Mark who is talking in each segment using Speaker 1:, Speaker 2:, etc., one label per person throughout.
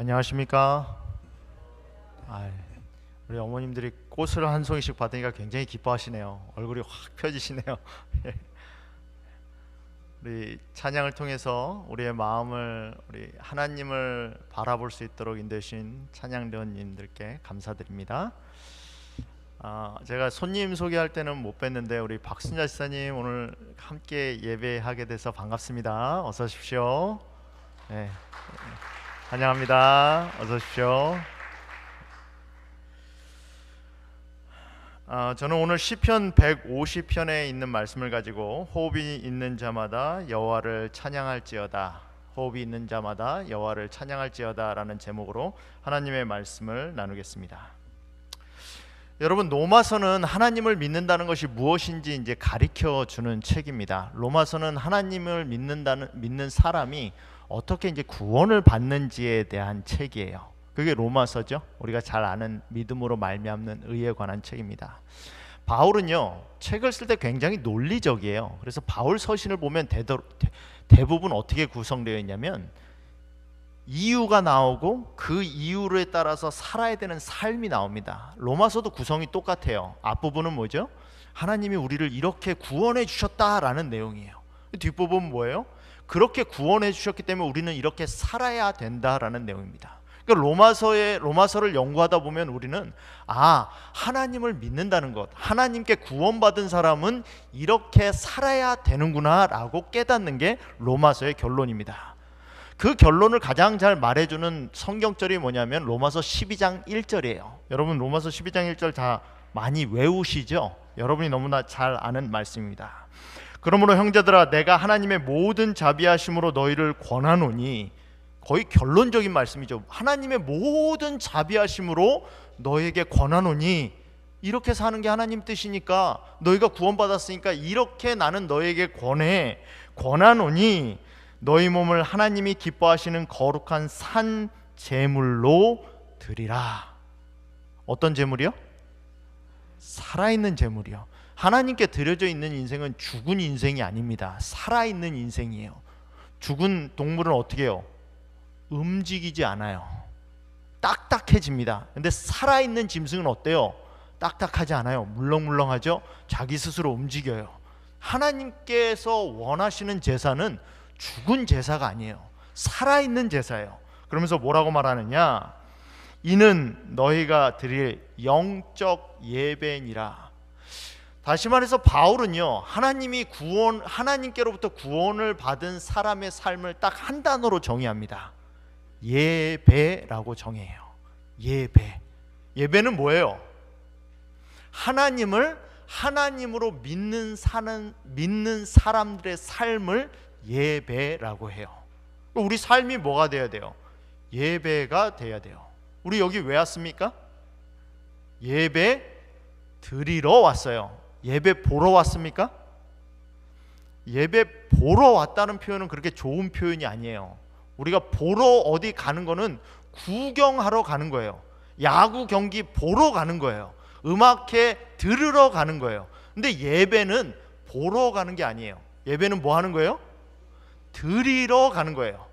Speaker 1: 안녕하십니까? 우리 어머님들이 꽃을 한 송이씩 받으니까 굉장히 기뻐하시네요. 얼굴이 확 펴지시네요. 우리 찬양을 통해서 우리의 마음을 우리 하나님을 바라볼 수 있도록 인도해주신 찬양대원님들께 감사드립니다. 제가 손님 소개할 때는 못 뵀는데 우리 박순자 지사님 오늘 함께 예배하게 돼서 반갑습니다. 어서 오십시오. 네. 환영합니다. 어서 오십시오. 저는 오늘 시편 150편에 있는 말씀을 가지고 호흡이 있는 자마다 여호와를 찬양할지어다, 호흡이 있는 자마다 여호와를 찬양할지어다 라는 제목으로 하나님의 말씀을 나누겠습니다. 여러분, 로마서는 하나님을 믿는다는 것이 무엇인지 이제 가르쳐 주는 책입니다. 로마서는 하나님을 믿는 사람이 어떻게 이제 구원을 받는지에 대한 책이에요. 그게 로마서죠. 우리가 잘 아는 믿음으로 말미암는 의에 관한 책입니다. 바울은요, 책을 쓸 때 굉장히 논리적이에요. 그래서 바울 서신을 보면 대부분 어떻게 구성되어 있냐면 이유가 나오고 그 이유에 따라서 살아야 되는 삶이 나옵니다. 로마서도 구성이 똑같아요. 앞부분은 뭐죠? 하나님이 우리를 이렇게 구원해 주셨다라는 내용이에요. 뒷부분은 뭐예요? 그렇게 구원해 주셨기 때문에 우리는 이렇게 살아야 된다라는 내용입니다. 그러니까 로마서를 연구하다 보면 우리는 하나님을 믿는다는 것, 하나님께 구원받은 사람은 이렇게 살아야 되는구나 라고 깨닫는 게 로마서의 결론입니다. 그 결론을 가장 잘 말해주는 성경절이 뭐냐면 로마서 12장 1절이에요. 여러분, 로마서 12장 1절 다 많이 외우시죠? 여러분이 너무나 잘 아는 말씀입니다. 그러므로 형제들아, 내가 하나님의 모든 자비하심으로 너희를 권하노니, 거의 결론적인 말씀이죠. 하나님의 모든 자비하심으로 너에게 권하노니, 이렇게 사는 게 하나님 뜻이니까, 너희가 구원받았으니까 이렇게 나는 너에게 권하노니 너희 몸을 하나님이 기뻐하시는 거룩한 산 제물로 드리라. 어떤 제물이요? 살아있는 제물이요. 하나님께 드려져 있는 인생은 죽은 인생이 아닙니다. 살아있는 인생이에요. 죽은 동물은 어떻게 해요? 움직이지 않아요. 딱딱해집니다. 근데 살아있는 짐승은 어때요? 딱딱하지 않아요. 물렁물렁하죠. 자기 스스로 움직여요. 하나님께서 원하시는 제사는 죽은 제사가 아니에요. 살아있는 제사예요. 그러면서 뭐라고 말하느냐? 이는 너희가 드릴 영적 예배니라. 다시 말해서 바울은요, 하나님께로부터 구원을 받은 사람의 삶을 딱 한 단어로 정의합니다. 예배라고 정의해요. 예배는 뭐예요? 하나님을 하나님으로 믿는 사람들의 삶을 예배라고 해요. 우리 삶이 뭐가 돼야 돼요? 예배가 돼야 돼요. 우리 여기 왜 왔습니까? 예배 드리러 왔어요. 예배 보러 왔습니까? 예배 보러 왔다는 표현은 그렇게 좋은 표현이 아니에요. 우리가 보러 어디 가는 거는 구경하러 가는 거예요. 야구 경기 보러 가는 거예요. 음악회 들으러 가는 거예요. 근데 예배는 보러 가는 게 아니에요. 예배는 뭐 하는 거예요? 드리러 가는 거예요.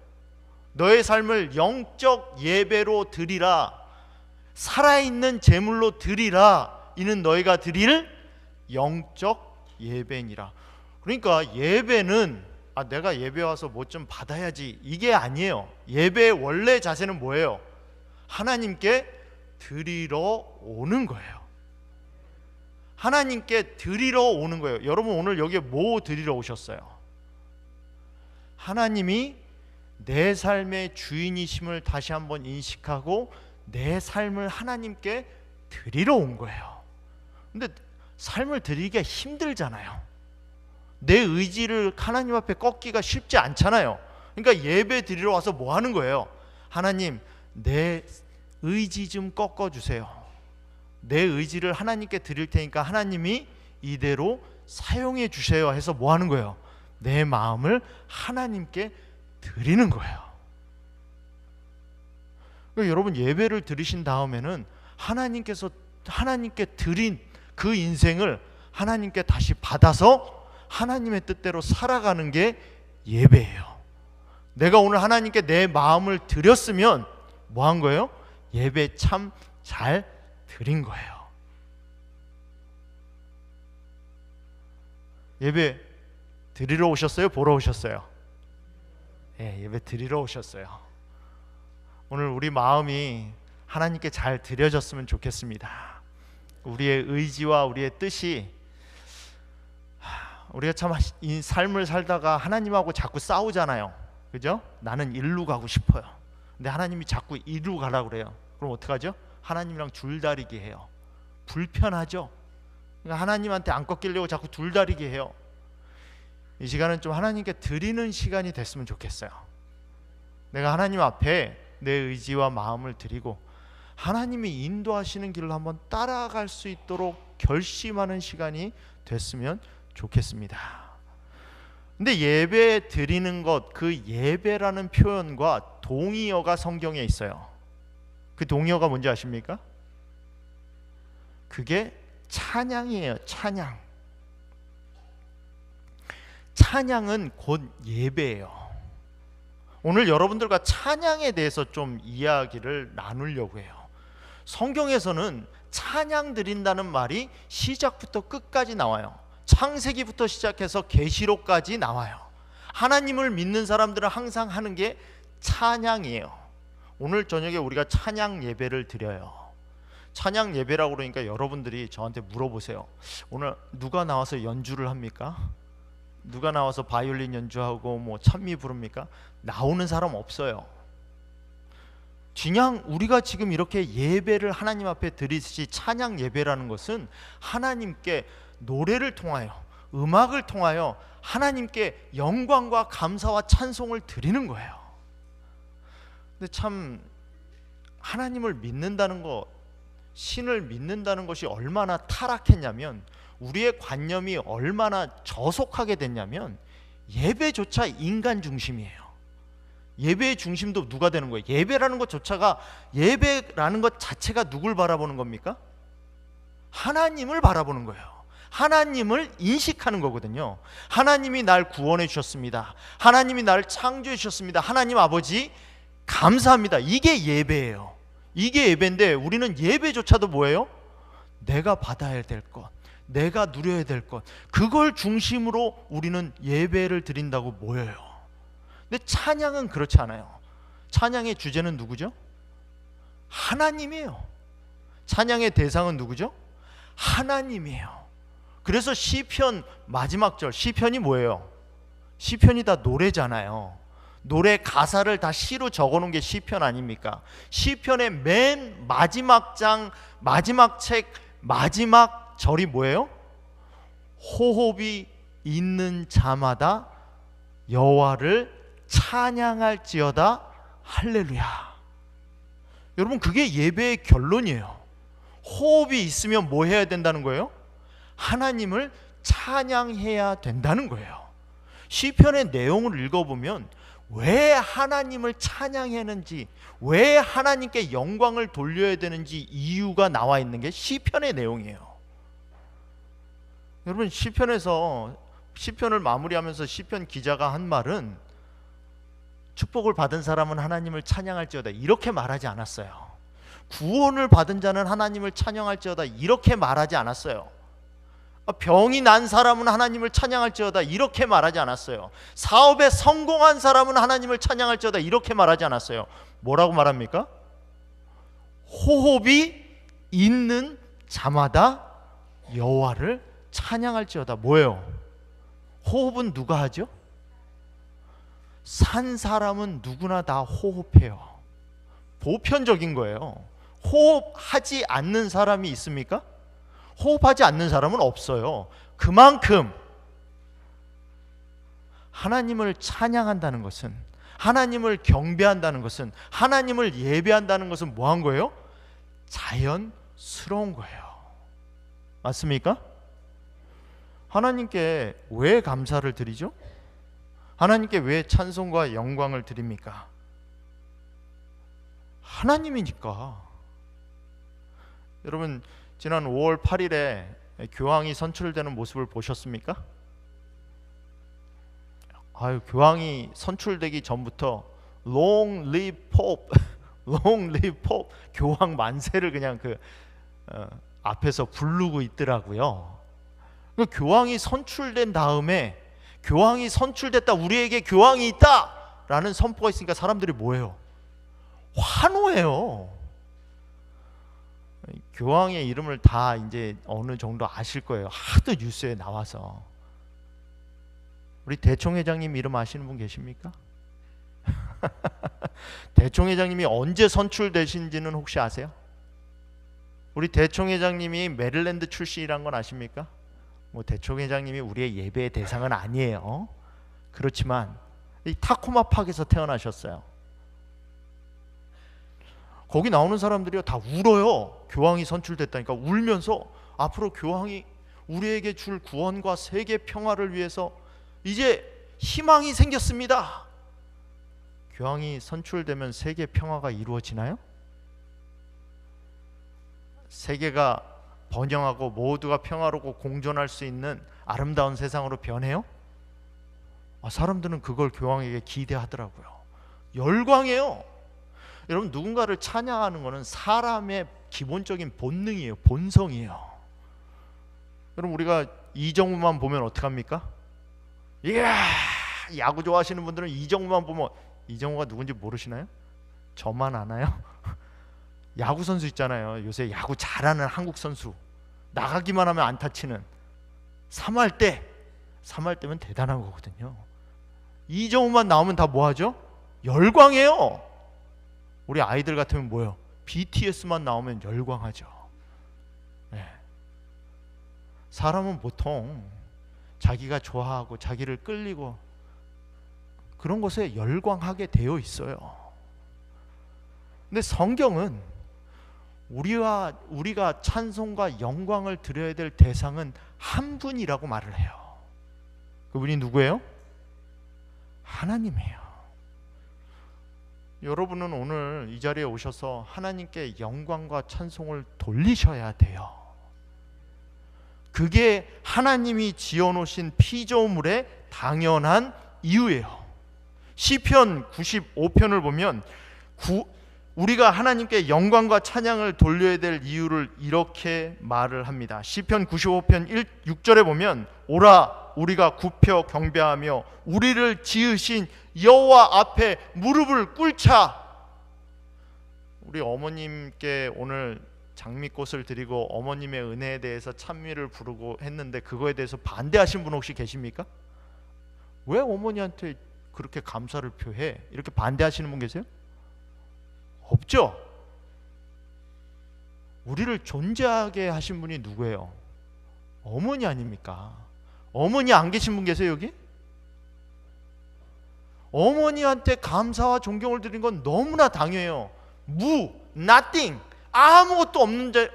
Speaker 1: 너의 삶을 영적 예배로 드리라. 살아있는 제물로 드리라. 이는 너희가 드릴 영적 예배니라. 그러니까 예배는 내가 예배 와서 뭐 좀 받아야지, 이게 아니에요. 예배의 원래 자세는 뭐예요? 하나님께 드리러 오는 거예요. 하나님께 드리러 오는 거예요. 여러분, 오늘 여기에 뭐 드리러 오셨어요? 하나님이 내 삶의 주인이심을 다시 한번 인식하고 내 삶을 하나님께 드리러 온 거예요. 근데 삶을 드리기가 힘들잖아요. 내 의지를 하나님 앞에 꺾기가 쉽지 않잖아요. 그러니까 예배 드리러 와서 뭐 하는 거예요? 하나님, 내 의지 좀 꺾어주세요. 내 의지를 하나님께 드릴 테니까 하나님이 이대로 사용해 주세요 해서 뭐 하는 거예요? 내 마음을 하나님께 드리는 거예요. 그러니까 여러분, 예배를 드리신 다음에는 하나님께 드린 그 인생을 하나님께 다시 받아서 하나님의 뜻대로 살아가는 게 예배예요. 내가 오늘 하나님께 내 마음을 드렸으면 뭐 한 거예요? 예배 참 잘 드린 거예요. 예배 드리러 오셨어요? 보러 오셨어요? 예배 드리러 오셨어요. 오늘 우리 마음이 하나님께 잘 드려졌으면 좋겠습니다. 우리의 의지와 우리의 뜻이, 우리가 참 이 삶을 살다가 하나님하고 자꾸 싸우잖아요. 그죠? 나는 일로 가고 싶어요. 근데 하나님이 자꾸 이리로 가라고 그래요. 그럼 어떡하죠? 하나님이랑 줄다리기 해요. 불편하죠? 그러니까 하나님한테 안 꺾이려고 자꾸 줄다리기 해요. 이 시간은 좀 하나님께 드리는 시간이 됐으면 좋겠어요. 내가 하나님 앞에 내 의지와 마음을 드리고 하나님이 인도하시는 길을 한번 따라갈 수 있도록 결심하는 시간이 됐으면 좋겠습니다. 근데 예배 드리는 것, 그 예배라는 표현과 동의어가 성경에 있어요. 그 동의어가 뭔지 아십니까? 그게 찬양이에요. 찬양. 찬양은 곧 예배예요. 오늘 여러분들과 찬양에 대해서 좀 이야기를 나누려고 해요. 성경에서는 찬양 드린다는 말이 시작부터 끝까지 나와요. 창세기부터 시작해서 계시록까지 나와요. 하나님을 믿는 사람들은 항상 하는 게 찬양이에요. 오늘 저녁에 우리가 찬양 예배를 드려요. 찬양 예배라고 그러니까 여러분들이 저한테 물어보세요. 오늘 누가 나와서 연주를 합니까? 누가 나와서 바이올린 연주하고 뭐 찬미 부릅니까? 나오는 사람 없어요. 그냥 우리가 지금 이렇게 예배를 하나님 앞에 드리듯이 찬양 예배라는 것은 하나님께 노래를 통하여, 음악을 통하여 하나님께 영광과 감사와 찬송을 드리는 거예요. 근데 참 하나님을 믿는다는 것, 신을 믿는다는 것이 얼마나 타락했냐면, 우리의 관념이 얼마나 저속하게 됐냐면 예배조차 인간 중심이에요. 예배의 중심도 누가 되는 거예요? 예배라는 것조차가, 예배라는 것 자체가 누굴 바라보는 겁니까? 하나님을 바라보는 거예요. 하나님을 인식하는 거거든요. 하나님이 날 구원해 주셨습니다. 하나님이 나를 창조해 주셨습니다. 하나님 아버지 감사합니다. 이게 예배예요. 이게 예배인데 우리는 예배조차도 뭐예요? 내가 받아야 될 것, 내가 누려야 될 것, 그걸 중심으로 우리는 예배를 드린다고 모여요. 근데 찬양은 그렇지 않아요. 찬양의 주제는 누구죠? 하나님이에요. 찬양의 대상은 누구죠? 하나님이에요. 그래서 시편 마지막 절, 시편이 뭐예요? 시편이 다 노래잖아요. 노래 가사를 다 시로 적어놓은 게 시편 아닙니까? 시편의 맨 마지막 장, 마지막 책, 마지막 절이 뭐예요? 호흡이 있는 자마다 여호와를 찬양할지어다 할렐루야. 여러분, 그게 예배의 결론이에요. 호흡이 있으면 뭐 해야 된다는 거예요? 하나님을 찬양해야 된다는 거예요. 시편의 내용을 읽어보면 왜 하나님을 찬양했는지, 왜 하나님께 영광을 돌려야 되는지 이유가 나와 있는 게 시편의 내용이에요. 여러분, 시편에서, 시편을 마무리하면서 시편 기자가 한 말은 축복을 받은 사람은 하나님을 찬양할지어다 이렇게 말하지 않았어요. 구원을 받은 자는 하나님을 찬양할지어다 이렇게 말하지 않았어요. 병이 난 사람은 하나님을 찬양할지어다 이렇게 말하지 않았어요. 사업에 성공한 사람은 하나님을 찬양할지어다 이렇게 말하지 않았어요. 뭐라고 말합니까? 호흡이 있는 자마다 여호와를 찬양할지어다. 뭐예요? 호흡은 누가 하죠? 산 사람은 누구나 다 호흡해요. 보편적인 거예요. 호흡하지 않는 사람이 있습니까? 호흡하지 않는 사람은 없어요. 그만큼 하나님을 찬양한다는 것은, 하나님을 경배한다는 것은, 하나님을 예배한다는 것은 뭐 한 거예요? 자연스러운 거예요. 맞습니까? 하나님께 왜 감사를 드리죠? 하나님께 왜 찬송과 영광을 드립니까? 하나님이니까. 여러분, 지난 5월 8일에 교황이 선출되는 모습을 보셨습니까? 교황이 선출되기 전부터 Long live Pope, Long live Pope, 교황 만세를 그냥 앞에서 부르고 있더라고요. 교황이 선출된 다음에 교황이 선출됐다, 우리에게 교황이 있다라는 선포가 있으니까 사람들이 뭐예요? 환호해요. 교황의 이름을 다 이제 어느 정도 아실 거예요. 하도 뉴스에 나와서. 우리 대총 회장님 이름 아시는 분 계십니까? 대총 회장님이 언제 선출되신지는 혹시 아세요? 우리 대총 회장님이 메릴랜드 출신이란 건 아십니까? 뭐 대총 회장님이 우리의 예배의 대상은 아니에요. 그렇지만 이 타코마 팍에서 태어나셨어요. 거기 나오는 사람들이요 다 울어요. 교황이 선출됐다니까 울면서 앞으로 교황이 우리에게 줄 구원과 세계 평화를 위해서 이제 희망이 생겼습니다. 교황이 선출되면 세계 평화가 이루어지나요? 세계가 번영하고 모두가 평화롭고 공존할 수 있는 아름다운 세상으로 변해요? 사람들은 그걸 교황에게 기대하더라고요. 열광해요. 여러분, 누군가를 찬양하는 것은 사람의 기본적인 본능이에요. 본성이에요. 여러분, 우리가 이정우만 보면 어떡합니까? 이야, 야구 좋아하시는 분들은 이정우만 보면, 이정우가 누군지 모르시나요? 저만 아나요? 야구 선수 있잖아요. 요새 야구 잘하는 한국 선수, 나가기만 하면 안타 치는 3할 때면 대단한 거거든요. 이정우만 나오면 다 뭐하죠? 열광해요. 우리 아이들 같으면 뭐예요? BTS만 나오면 열광하죠. 네. 사람은 보통 자기가 좋아하고 자기를 끌리고 그런 것에 열광하게 되어 있어요. 근데 성경은 우리가 찬송과 영광을 드려야 될 대상은 한 분이라고 말을 해요. 그분이 누구예요? 하나님이에요. 여러분은 오늘 이 자리에 오셔서 하나님께 영광과 찬송을 돌리셔야 돼요. 그게 하나님이 지어놓으신 피조물의 당연한 이유예요. 시편 95편을 보면 우리가 하나님께 영광과 찬양을 돌려야 될 이유를 이렇게 말을 합니다. 시편 95편 6절에 보면 오라 우리가 굽혀 경배하며 우리를 지으신 여호와 앞에 무릎을 꿇자. 우리 어머님께 오늘 장미꽃을 드리고 어머님의 은혜에 대해서 찬미를 부르고 했는데 그거에 대해서 반대하신 분 혹시 계십니까? 왜 어머니한테 그렇게 감사를 표해? 이렇게 반대하시는 분 계세요? 없죠? 우리를 존재하게 하신 분이 누구예요? 어머니 아닙니까? 어머니 안 계신 분 계세요 여기? 어머니한테 감사와 존경을 드리는 건 너무나 당연해요. nothing, 아무것도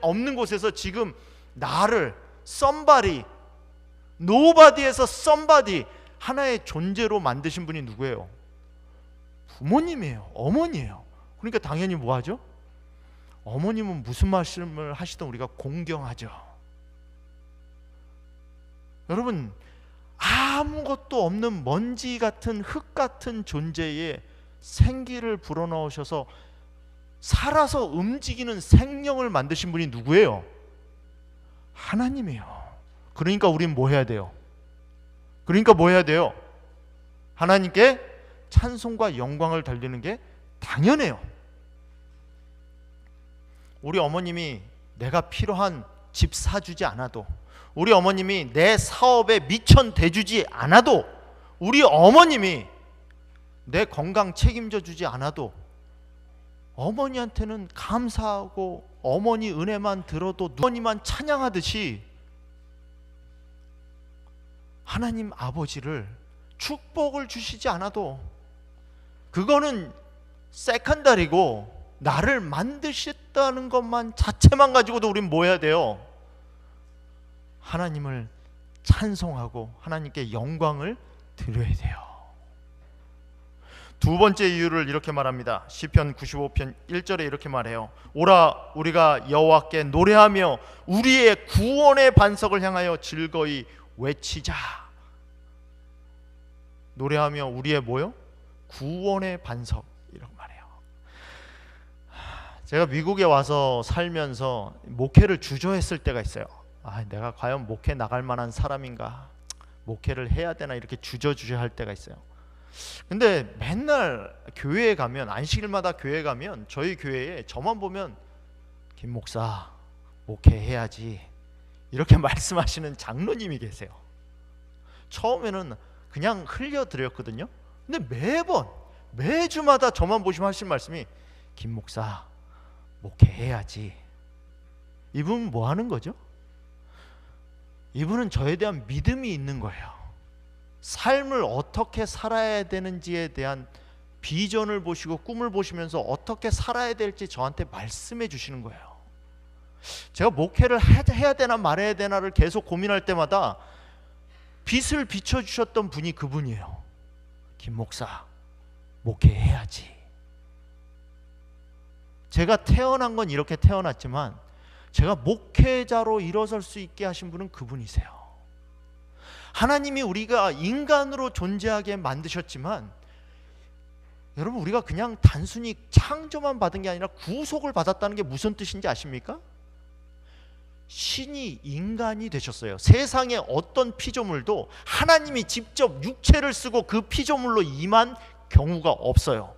Speaker 1: 없는 곳에서 지금 나를 somebody, nobody에서 somebody, 하나의 존재로 만드신 분이 누구예요? 부모님이에요. 어머니예요. 그러니까 당연히 뭐하죠? 어머님은 무슨 말씀을 하시든 우리가 공경하죠. 여러분, 아무것도 없는 먼지 같은 흙 같은 존재에 생기를 불어넣으셔서 살아서 움직이는 생명을 만드신 분이 누구예요? 하나님이에요. 그러니까 우린 뭐 해야 돼요? 하나님께 찬송과 영광을 돌리는 게 당연해요. 우리 어머님이 내가 필요한 집 사주지 않아도, 우리 어머님이 내 사업에 미천 대주지 않아도, 우리 어머님이 내 건강 책임져 주지 않아도 어머니한테는 감사하고 어머니 은혜만 들어도 어머니만 찬양하듯이 하나님 아버지를 축복을 주시지 않아도 그거는 세컨다리고 나를 만드셨다는 것만 자체만 가지고도 우린 뭐 해야 돼요? 하나님을 찬송하고 하나님께 영광을 드려야 돼요. 두 번째 이유를 이렇게 말합니다. 시편 95편 1절에 이렇게 말해요. 오라 우리가 여호와께 노래하며 우리의 구원의 반석을 향하여 즐거이 외치자. 노래하며 우리의 뭐요? 구원의 반석이라고 말해요. 제가 미국에 와서 살면서 목회를 주저했을 때가 있어요. 내가 과연 목회 나갈 만한 사람인가, 목회를 해야 되나, 이렇게 주저할 때가 있어요. 근데 맨날 교회에 가면, 안식일마다 교회에 가면 저희 교회에 저만 보면 김 목사 목회해야지 이렇게 말씀하시는 장로님이 계세요. 처음에는 그냥 흘려드렸거든요. 근데 매주마다 저만 보시면 하신 말씀이 김 목사 목회해야지. 이분은 뭐 하는 거죠? 이분은 저에 대한 믿음이 있는 거예요. 삶을 어떻게 살아야 되는지에 대한 비전을 보시고 꿈을 보시면서 어떻게 살아야 될지 저한테 말씀해 주시는 거예요. 제가 목회를 해야 되나 말아야 되나를 계속 고민할 때마다 빛을 비춰주셨던 분이 그분이에요. 김 목사 목회해야지. 제가 태어난 건 이렇게 태어났지만 제가 목회자로 일어설 수 있게 하신 분은 그분이세요. 하나님이 우리가 인간으로 존재하게 만드셨지만, 여러분, 우리가 그냥 단순히 창조만 받은 게 아니라 구속을 받았다는 게 무슨 뜻인지 아십니까? 신이 인간이 되셨어요. 세상에 어떤 피조물도 하나님이 직접 육체를 쓰고 그 피조물로 임한 경우가 없어요.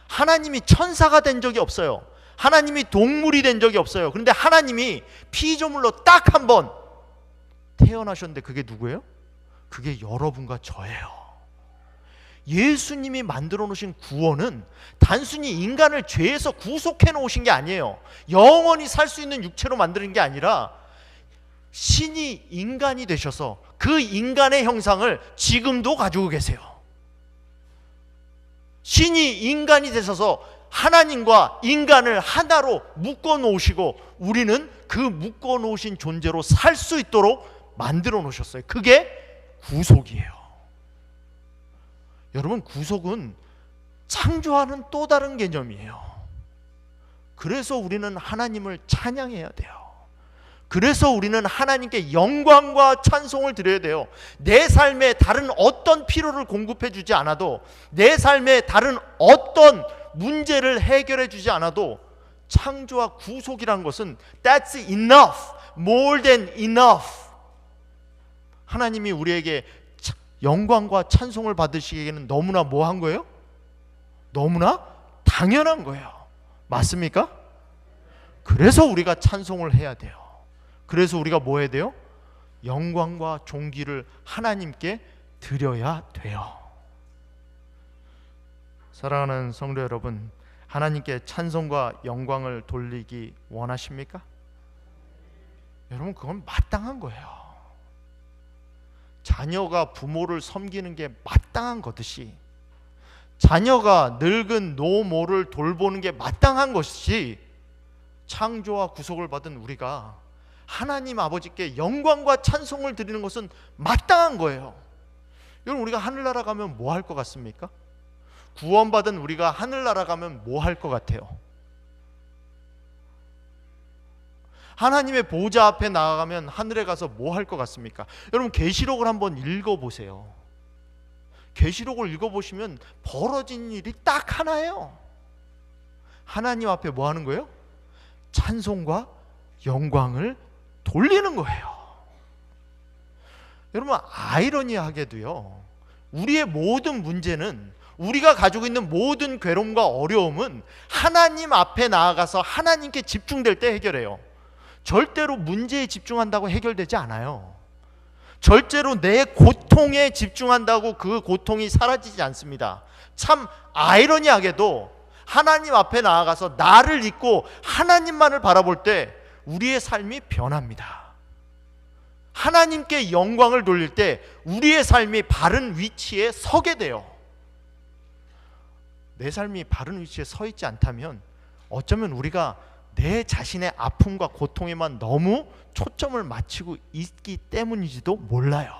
Speaker 1: 하나님이 천사가 된 적이 없어요. 하나님이 동물이 된 적이 없어요. 그런데 하나님이 피조물로 딱 한 번 태어나셨는데 그게 누구예요? 그게 여러분과 저예요. 예수님이 만들어 놓으신 구원은 단순히 인간을 죄에서 구속해 놓으신 게 아니에요. 영원히 살 수 있는 육체로 만드는 게 아니라 신이 인간이 되셔서 그 인간의 형상을 지금도 가지고 계세요. 신이 인간이 되셔서 하나님과 인간을 하나로 묶어 놓으시고 우리는 그 묶어 놓으신 존재로 살 수 있도록 만들어 놓으셨어요. 그게 구속이에요. 여러분, 구속은 창조하는 또 다른 개념이에요. 그래서 우리는 하나님을 찬양해야 돼요. 그래서 우리는 하나님께 영광과 찬송을 드려야 돼요. 내 삶에 다른 어떤 필요를 공급해 주지 않아도, 내 삶에 다른 어떤 문제를 해결해 주지 않아도 창조와 구속이란 것은 That's enough, more than enough. 하나님이 우리에게 영광과 찬송을 받으시기에는 너무나 뭐한 거예요? 너무나 당연한 거예요. 맞습니까? 그래서 우리가 찬송을 해야 돼요. 그래서 우리가 뭐 해야 돼요? 영광과 존귀를 하나님께 드려야 돼요. 사랑하는 성도 여러분, 하나님께 찬송과 영광을 돌리기 원하십니까? 여러분, 그건 마땅한 거예요. 자녀가 부모를 섬기는 게 마땅한 거듯이, 자녀가 늙은 노모를 돌보는 게 마땅한 것이, 창조와 구속을 받은 우리가 하나님 아버지께 영광과 찬송을 드리는 것은 마땅한 거예요. 여러분, 우리가 하늘나라 가면 뭐 할 것 같습니까? 구원받은 우리가 하늘나라 가면 뭐 할 것 같아요? 하나님의 보좌 앞에 나아가면 하늘에 가서 뭐 할 것 같습니까? 여러분, 계시록을 한번 읽어보세요. 계시록을 읽어보시면 벌어진 일이 딱 하나예요. 하나님 앞에 뭐 하는 거예요? 찬송과 영광을 돌리는 거예요. 여러분, 아이러니하게도요, 우리의 모든 문제는, 우리가 가지고 있는 모든 괴로움과 어려움은 하나님 앞에 나아가서 하나님께 집중될 때 해결해요. 절대로 문제에 집중한다고 해결되지 않아요. 절대로 내 고통에 집중한다고 그 고통이 사라지지 않습니다. 참 아이러니하게도 하나님 앞에 나아가서 나를 잊고 하나님만을 바라볼 때 우리의 삶이 변합니다. 하나님께 영광을 돌릴 때 우리의 삶이 바른 위치에 서게 돼요. 내 삶이 바른 위치에 서 있지 않다면 어쩌면 우리가 내 자신의 아픔과 고통에만 너무 초점을 맞추고 있기 때문인지도 몰라요.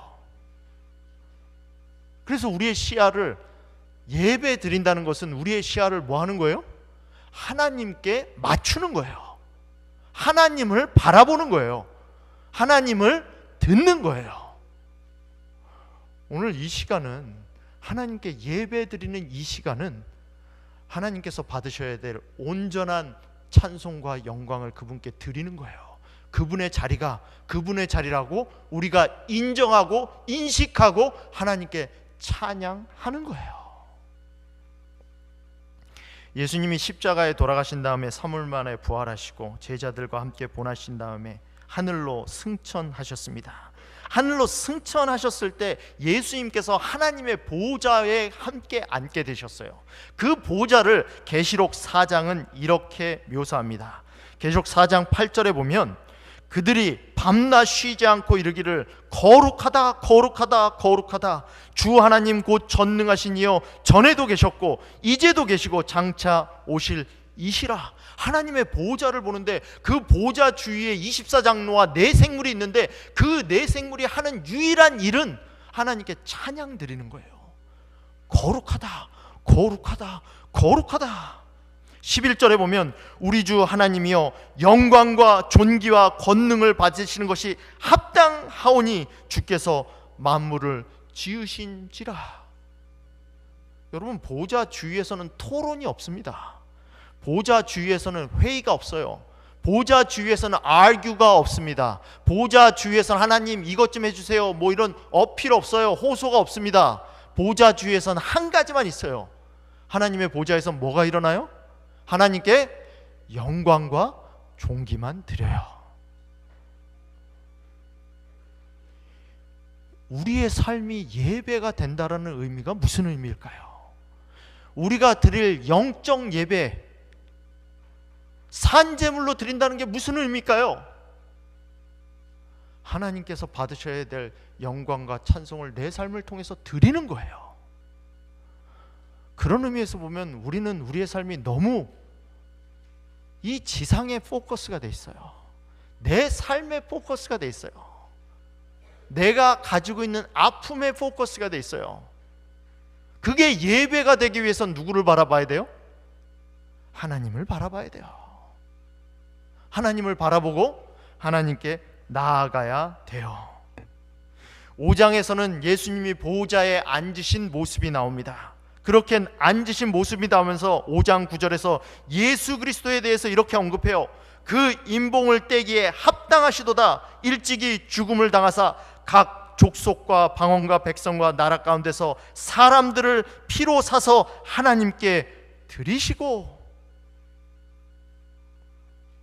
Speaker 1: 그래서 우리의 시야를, 예배 드린다는 것은 우리의 시야를 뭐 하는 거예요? 하나님께 맞추는 거예요. 하나님을 바라보는 거예요. 하나님을 듣는 거예요. 오늘 이 시간은, 하나님께 예배 드리는 이 시간은 하나님께서 받으셔야 될 온전한 찬송과 영광을 그분께 드리는 거예요. 그분의 자리가 그분의 자리라고 우리가 인정하고 인식하고 하나님께 찬양하는 거예요. 예수님이 십자가에 돌아가신 다음에 3일 만에 부활하시고 제자들과 함께 보내신 다음에 하늘로 승천하셨습니다. 하늘로 승천하셨을 때 예수님께서 하나님의 보좌에 함께 앉게 되셨어요. 그 보좌를 계시록 4장은 이렇게 묘사합니다. 계시록 4장 8절에 보면 그들이 밤낮 쉬지 않고 이르기를 거룩하다 거룩하다 거룩하다 주 하나님 곧 전능하신 이여 전에도 계셨고 이제도 계시고 장차 오실 이시라. 하나님의 보좌를 보는데 그 보좌 주위에 24장로와 4생물이 있는데 그 4생물이 하는 유일한 일은 하나님께 찬양 드리는 거예요. 거룩하다 거룩하다 거룩하다. 11절에 보면 우리 주 하나님이여 영광과 존귀와 권능을 받으시는 것이 합당하오니 주께서 만물을 지으신지라. 여러분, 보좌 주위에서는 토론이 없습니다. 보좌 주위에서는 회의가 없어요. 보좌 주위에서는 argue가 없습니다. 보좌 주위에서는 하나님 이것 좀 해주세요 뭐 이런 어필 없어요. 호소가 없습니다. 보좌 주위에서는 한 가지만 있어요. 하나님의 보좌에서 뭐가 일어나요? 하나님께 영광과 존귀만 드려요. 우리의 삶이 예배가 된다는 의미가 무슨 의미일까요? 우리가 드릴 영적 예배, 산제물로 드린다는 게 무슨 의미일까요? 하나님께서 받으셔야 될 영광과 찬송을 내 삶을 통해서 드리는 거예요. 그런 의미에서 보면 우리는 우리의 삶이 너무 이 지상에 포커스가 돼 있어요. 내 삶에 포커스가 돼 있어요. 내가 가지고 있는 아픔에 포커스가 돼 있어요. 그게 예배가 되기 위해선 누구를 바라봐야 돼요? 하나님을 바라봐야 돼요. 하나님을 바라보고 하나님께 나아가야 돼요. 5장에서는 예수님이 보좌에 앉으신 모습이 나옵니다. 그렇게 앉으신 모습이 나오면서 5장 9절에서 예수 그리스도에 대해서 이렇게 언급해요. 그 인봉을 떼기에 합당하시도다. 일찍이 죽음을 당하사 각 족속과 방언과 백성과 나라 가운데서 사람들을 피로 사서 하나님께 드리시고.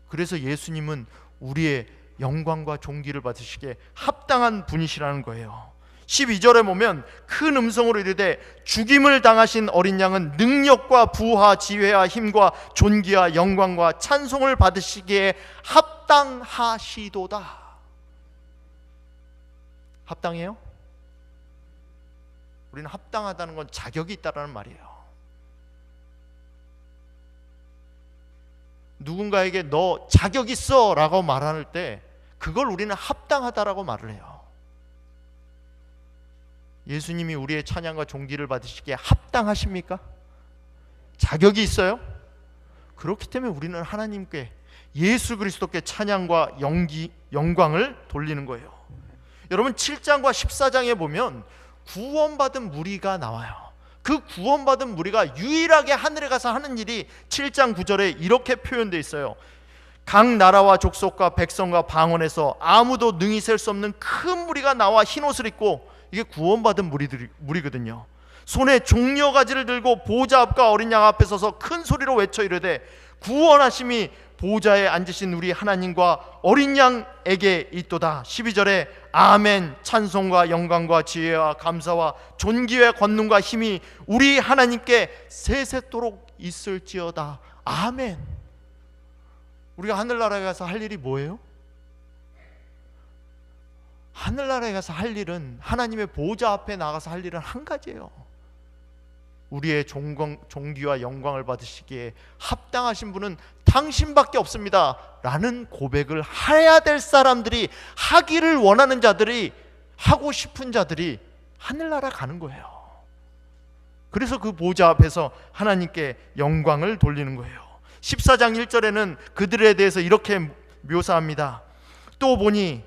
Speaker 1: 그래서 예수님은 우리의 영광과 존귀를 받으시기에 합당한 분이시라는 거예요. 12절에 보면 큰 음성으로 이르되 죽임을 당하신 어린 양은 능력과 부하 지혜와 힘과 존귀와 영광과 찬송을 받으시기에 합당하시도다. 합당해요? 우리는 합당하다는 건 자격이 있다는 말이에요. 누군가에게 너 자격 있어 라고 말할 때 그걸 우리는 합당하다라고 말을 해요. 예수님이 우리의 찬양과 존귀를 받으시기에 합당하십니까? 자격이 있어요? 그렇기 때문에 우리는 하나님께 예수 그리스도께 찬양과 영광을 돌리는 거예요. 여러분 7장과 14장에 보면 구원받은 무리가 나와요. 그 구원받은 무리가 유일하게 하늘에 가서 하는 일이 7장 9절에 이렇게 표현되어 있어요. 각 나라와 족속과 백성과 방언에서 아무도 능히 셀 수 없는 큰 무리가 나와 흰옷을 입고, 이게 구원받은 무리거든요. 손에 종려가지를 들고 보좌 앞과 어린 양 앞에 서서 큰 소리로 외쳐 이르되 구원하심이 보좌에 앉으신 우리 하나님과 어린 양에게 있도다. 12절에 아멘, 찬송과 영광과 지혜와 감사와 존귀와 권능과 힘이 우리 하나님께 세세토록 있을지어다. 아멘. 우리가 하늘나라에 가서 할 일이 뭐예요? 하늘나라에 가서 할 일은, 하나님의 보좌 앞에 나가서 할 일은 한 가지예요. 우리의 존귀와 영광을 받으시기에 합당하신 분은 당신밖에 없습니다 라는 고백을 해야 될 사람들이, 하기를 원하는 자들이, 하고 싶은 자들이 하늘나라 가는 거예요. 그래서 그 보좌 앞에서 하나님께 영광을 돌리는 거예요. 14장 1절에는 그들에 대해서 이렇게 묘사합니다. 또 보니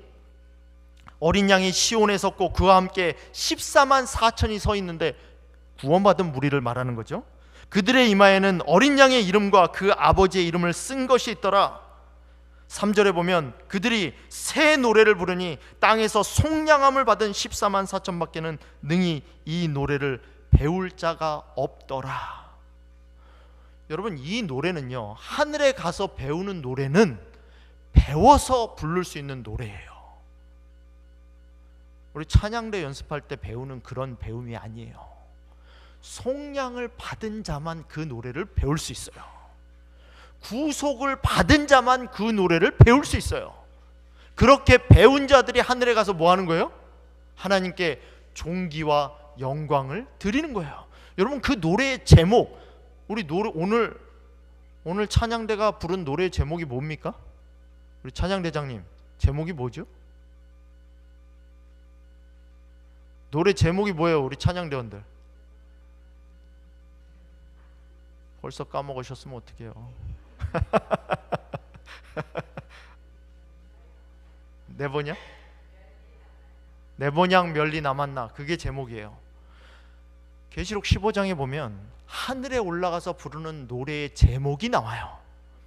Speaker 1: 어린 양이 시온에 섰고 그와 함께 14만 4천이 서 있는데, 구원받은 무리를 말하는 거죠. 그들의 이마에는 어린 양의 이름과 그 아버지의 이름을 쓴 것이 있더라. 3절에 보면 그들이 새 노래를 부르니 땅에서 속량함을 받은 14만 4천 밖에는 능히 이 노래를 배울 자가 없더라. 여러분, 이 노래는요, 하늘에 가서 배우는 노래는 배워서 부를 수 있는 노래예요. 우리 찬양대 연습할 때 배우는 그런 배움이 아니에요. 속량을 받은 자만 그 노래를 배울 수 있어요. 구속을 받은 자만 그 노래를 배울 수 있어요. 그렇게 배운 자들이 하늘에 가서 뭐 하는 거예요? 하나님께 존귀와 영광을 드리는 거예요. 여러분, 그 노래의 제목, 우리 노래 오늘 찬양대가 부른 노래의 제목이 뭡니까? 우리 찬양대장님, 제목이 뭐죠? 노래 제목이 뭐예요, 우리 찬양대원들? 벌써 까먹으셨으면 어떡해요. 내보냥 멸리 남았나, 그게 제목이에요. 계시록 15장에 보면 하늘에 올라가서 부르는 노래의 제목이 나와요.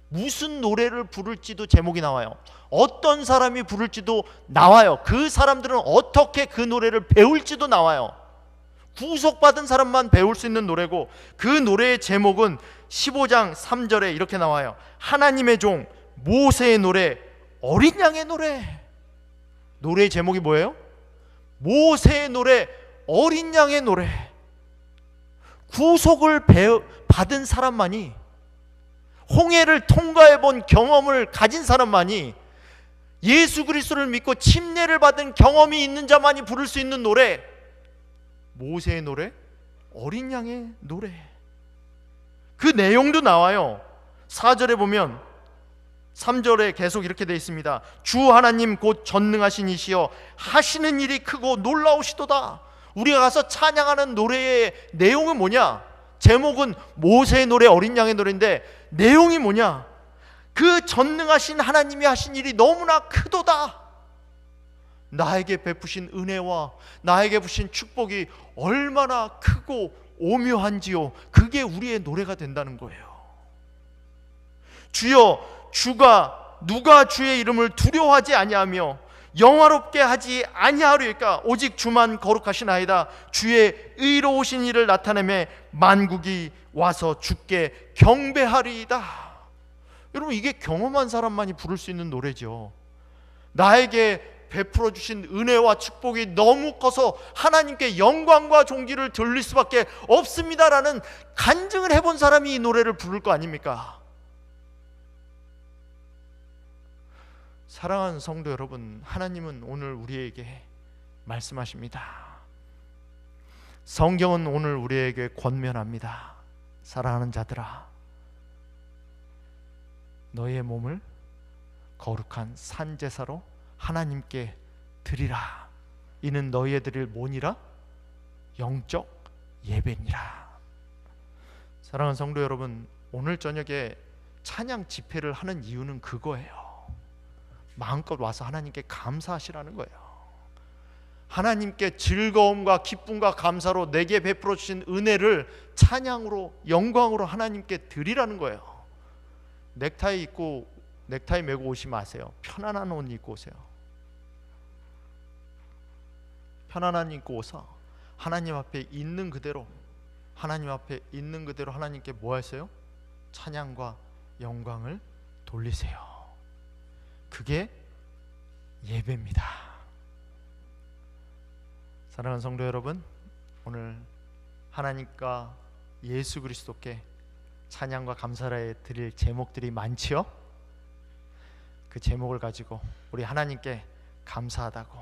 Speaker 1: 무슨 노래를 부를지도 제목이 나와요. 어떤 사람이 부를지도 나와요. 그 사람들은 어떻게 그 노래를 배울지도 나와요. 구속받은 사람만 배울 수 있는 노래고, 그 노래의 제목은 15장 3절에 이렇게 나와요. 하나님의 종 모세의 노래, 어린 양의 노래. 노래의 제목이 뭐예요? 모세의 노래, 어린 양의 노래. 구속을 받은 사람만이, 홍해를 통과해 본 경험을 가진 사람만이, 예수 그리스도를 믿고 침례를 받은 경험이 있는 자만이 부를 수 있는 노래, 모세의 노래, 어린 양의 노래. 그 내용도 나와요. 4절에 보면, 3절에 계속 이렇게 되어 있습니다. 주 하나님 곧 전능하신 이시여 하시는 일이 크고 놀라우시도다. 우리가 가서 찬양하는 노래의 내용은 뭐냐? 제목은 모세의 노래, 어린 양의 노래인데 내용이 뭐냐? 그 전능하신 하나님이 하신 일이 너무나 크도다. 나에게 베푸신 은혜와 나에게 부신 축복이 얼마나 크고 오묘한지요. 그게 우리의 노래가 된다는 거예요. 주여, 누가 주의 이름을 두려워하지 아니하며 영화롭게 하지 아니하리까? 오직 주만 거룩하시나이다. 주의 의로우신 일을 나타내매 만국이 와서 주께 경배하리이다. 여러분, 이게 경험한 사람만이 부를 수 있는 노래죠. 나에게 베풀어 주신 은혜와 축복이 너무 커서 하나님께 영광과 존귀를 돌릴 수밖에 없습니다라는 간증을 해본 사람이 이 노래를 부를 거 아닙니까? 사랑하는 성도 여러분, 하나님은 오늘 우리에게 말씀하십니다. 성경은 오늘 우리에게 권면합니다. 사랑하는 자들아, 너희의 몸을 거룩한 산제사로 하나님께 드리라. 이는 너희의 드릴 뭐니라? 영적 예배니라. 사랑하는 성도 여러분, 오늘 저녁에 찬양 집회를 하는 이유는 그거예요. 마음껏 와서 하나님께 감사하시라는 거예요. 하나님께 즐거움과 기쁨과 감사로 내게 베풀어 주신 은혜를 찬양으로, 영광으로 하나님께 드리라는 거예요. 넥타이 메고 오지 마세요. 편안한 옷 입고 오세요. 편안한 옷 입고 오서 하나님 앞에 있는 그대로, 하나님께 뭐 하세요? 찬양과 영광을 돌리세요. 그게 예배입니다. 사랑하는 성도 여러분, 오늘 하나님과 예수 그리스도께 찬양과 감사를 드릴 제목들이 많지요? 그 제목을 가지고 우리 하나님께 감사하다고,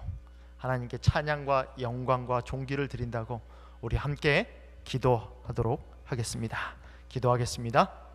Speaker 1: 하나님께 찬양과 영광과 존귀를 드린다고 우리 함께 기도하도록 하겠습니다. 기도하겠습니다.